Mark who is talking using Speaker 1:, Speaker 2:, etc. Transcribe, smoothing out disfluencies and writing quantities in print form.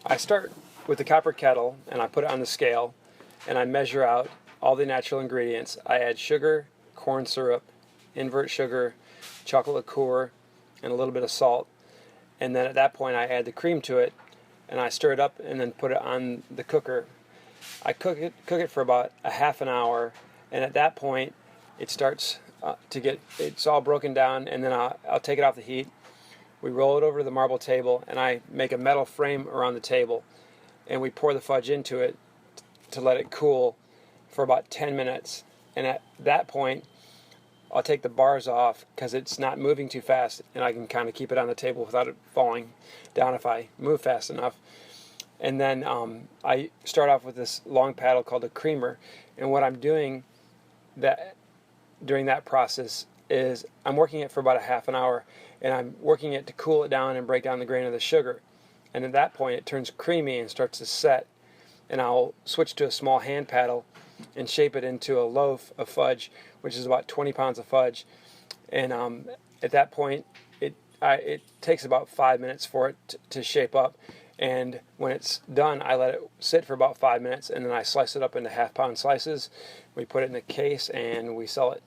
Speaker 1: I start with the copper kettle and I put it on the scale and I measure out all the natural ingredients. I add sugar, corn syrup, invert sugar, chocolate liqueur, and a little bit of salt. And then at that point I add the cream to it and I stir it up and then put it on the cooker. I cook it for about a half an hour, and at that point it starts it's all broken down, and then I'll take it off the heat. We roll it over to the marble table, and I make a metal frame around the table, and we pour the fudge into it to let it cool for about 10 minutes. And at that point, I'll take the bars off because it's not moving too fast, and I can kind of keep it on the table without it falling down if I move fast enough. And then I start off with this long paddle called a creamer, and what I'm doing during that process is I'm working it for about a half an hour, and I'm working it to cool it down and break down the grain of the sugar. And at that point it turns creamy and starts to set, and I'll switch to a small hand paddle and shape it into a loaf of fudge, which is about 20 pounds of fudge. And at that point it takes about 5 minutes for it to shape up, and when it's done I let it sit for about 5 minutes, and then I slice it up into half-pound slices. We put it in a case and we sell it.